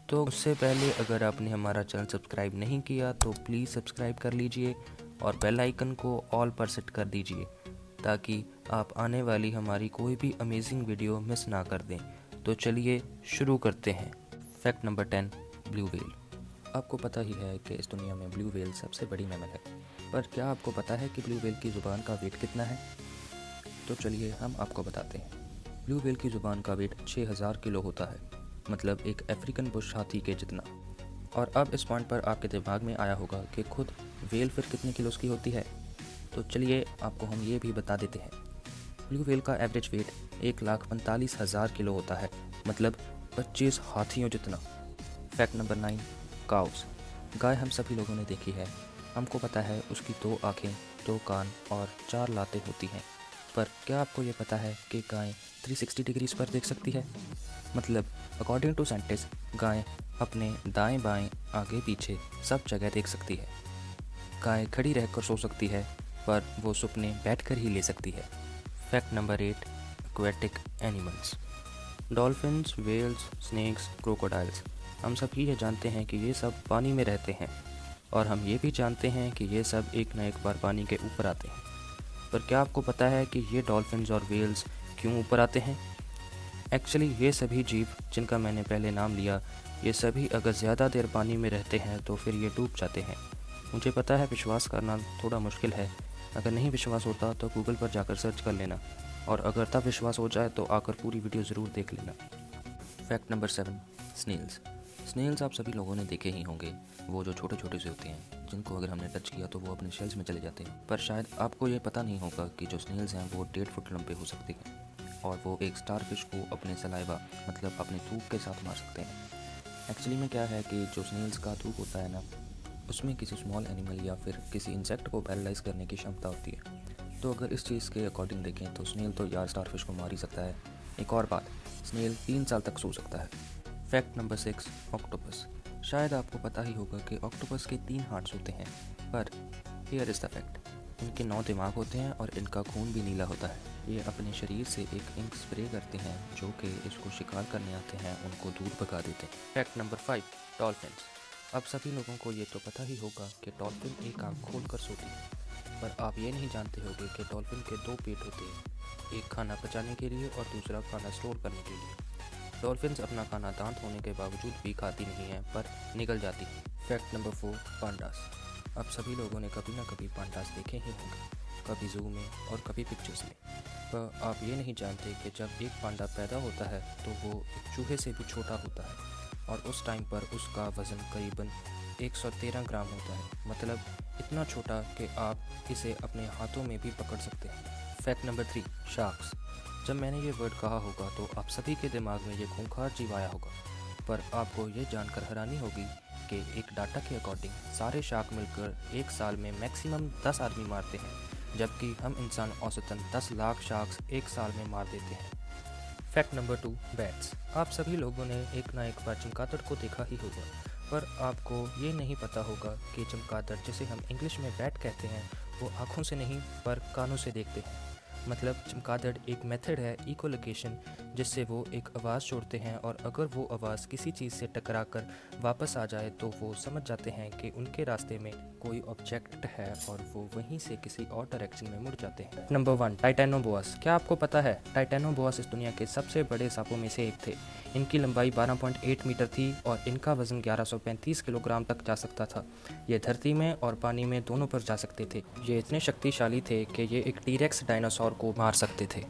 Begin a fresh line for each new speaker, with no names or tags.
तो उससे पहले अगर आपने हमारा चैनल सब्सक्राइब नहीं किया तो प्लीज़ सब्सक्राइब कर लीजिए और बेल आइकन को ऑल पर सेट कर दीजिए ताकि आप आने वाली हमारी कोई भी अमेजिंग वीडियो मिस ना कर दें। तो चलिए शुरू करते हैं। Fact number 10, blue whale. आपको पता ही है कि इस दुनिया में ब्लू व्हेल सबसे बड़ी मैमल है, पर क्या आपको पता है कि ब्लू व्हेल की ज़ुबान का वेट कितना है? तो चलिए हम आपको बताते हैं। ब्लू व्हेल की ज़ुबान का वेट 6000 किलो होता है, मतलब एक अफ्रीकन बुश हाथी के जितना। और अब इस पॉइंट पर आपके दिमाग में आया होगा कि खुद व्हेल फिर कितने किलोस की होती है। तो चलिए आपको हम ये भी बता देते हैं। ब्लू व्हेल का एवरेज वेट 1,45,000 किलो होता है, मतलब 25 हाथियों जितना। Fact number 9, cows. गाय हम सभी लोगों ने देखी है। हमको पता है उसकी 2 आँखें, 2 कान और 4 लातें होती हैं। पर क्या आपको ये पता है कि गाय 360 डिग्रीज पर देख सकती है? मतलब अकॉर्डिंग टू साइंटिस्ट, गाय अपने दाएं बाएं आगे पीछे सब जगह देख सकती है। गाय खड़ी रहकर सो सकती है, पर वो सुपने बैठकर ही ले सकती है। Fact number 8, aquatic animals. Dolphins, whales, snakes, crocodiles. हम सभी ये जानते हैं कि ये सब पानी में रहते हैं, और हम ये भी जानते हैं कि ये सब एक न एक बार पानी के ऊपर आते हैं। पर क्या आपको पता है कि ये डॉल्फिन्स और वेल्स क्यों ऊपर आते हैं? एक्चुअली ये सभी जीव जिनका मैंने पहले नाम लिया, ये सभी अगर ज़्यादा देर पानी में रहते हैं तो फिर ये डूब जाते हैं। मुझे पता है विश्वास करना थोड़ा मुश्किल है। अगर नहीं विश्वास होता तो गूगल पर जाकर सर्च कर लेना, और अगर तब विश्वास हो जाए तो आकर पूरी वीडियो ज़रूर देख लेना। Fact number 7, Snell's. स्नेल्स आप सभी लोगों ने देखे ही होंगे, वो जो छोटे छोटे से होते हैं, जिनको अगर हमने टच किया तो वो अपने शेल्स में चले जाते हैं। पर शायद आपको ये पता नहीं होगा कि जो स्नेल्स हैं वो 1.5 फुट लंबे हो सकते हैं, और वो एक स्टारफिश को अपने सलाइवा मतलब अपने थूक के साथ मार सकते हैं। एक्चुअली में क्या है कि जो स्नेल्स का थूक होता है ना, उसमें किसी स्मॉल एनिमल या फिर किसी इंसेक्ट को पैरालाइज करने की क्षमता होती है। तो अगर इस चीज़ के अकॉर्डिंग देखें तो स्नेल तो यार स्टारफिश को मार ही सकता है। एक और बात, स्नेल 3 साल तक सो सकता है। Fact number 6, octopus. शायद आपको पता ही होगा कि ऑक्टोपस के 3 हार्ट्स होते हैं, पर हियर इज़ द फैक्ट, इनके 9 दिमाग होते हैं और इनका खून भी नीला होता है। ये अपने शरीर से एक इंक स्प्रे करते हैं जो कि इसको शिकार करने आते हैं उनको दूर भगा देते हैं। Fact number 5, dolphins. अब सभी लोगों को ये तो पता ही होगा कि डॉल्फिन एक आँख खोल कर सोती है, पर आप ये नहीं जानते होंगे कि डॉल्फिन के 2 पेट होते हैं, एक खाना पचाने के लिए और दूसरा खाना स्टोर करने के लिए। डॉल्फिन्स अपना खाना दांत होने के बावजूद भी खाती नहीं है, पर निगल जाती है। Fact number 4, pandas. अब सभी लोगों ने कभी ना कभी पांडास देखे ही होंगे, कभी जू में और कभी पिक्चर्स में। पर आप ये नहीं जानते कि जब एक पांडा पैदा होता है तो वो एक चूहे से भी छोटा होता है, और उस टाइम पर उसका वज़न करीबन 113 ग्राम होता है, मतलब इतना छोटा कि आप इसे अपने हाथों में भी पकड़ सकते हैं। Fact number 3, sharks. जब मैंने ये वर्ड कहा होगा तो आप सभी के दिमाग में ये खूंखार जीव आया होगा, पर आपको ये जानकर हैरानी होगी कि एक डाटा के अकॉर्डिंग सारे शार्क मिलकर एक साल में मैक्सिमम 10 आदमी मारते हैं, जबकि हम इंसान औसतन 10 लाख शार्क्स एक साल में मार देते हैं। Fact number 2, bats. आप सभी लोगों ने एक ना एक बार चमगादड़ को देखा ही होगा, पर आपको ये नहीं पता होगा कि चमगादड़, जिसे हम इंग्लिश में बैट कहते हैं, वो आँखों से नहीं पर कानों से देखते हैं। मतलब चमगादड़ एक मेथड है इकोलोकेशन, जिससे वो एक आवाज़ छोड़ते हैं, और अगर वो आवाज़ किसी चीज़ से टकरा कर वापस आ जाए तो वो समझ जाते हैं कि उनके रास्ते में कोई ऑब्जेक्ट है, और वो वहीं से किसी और डायरेक्शन में मुड़ जाते हैं। नंबर 1, टाइटेनोबोअस। क्या आपको पता है टाइटेनोबोअस इस दुनिया के सबसे बड़े सांपों में से एक थे। इनकी लंबाई 12.8 मीटर थी और इनका वज़न 1135 किलोग्राम तक जा सकता था। ये धरती में और पानी में दोनों पर जा सकते थे। ये इतने शक्तिशाली थे कि ये एक टीरेक्स डायनासोर को मार सकते थे।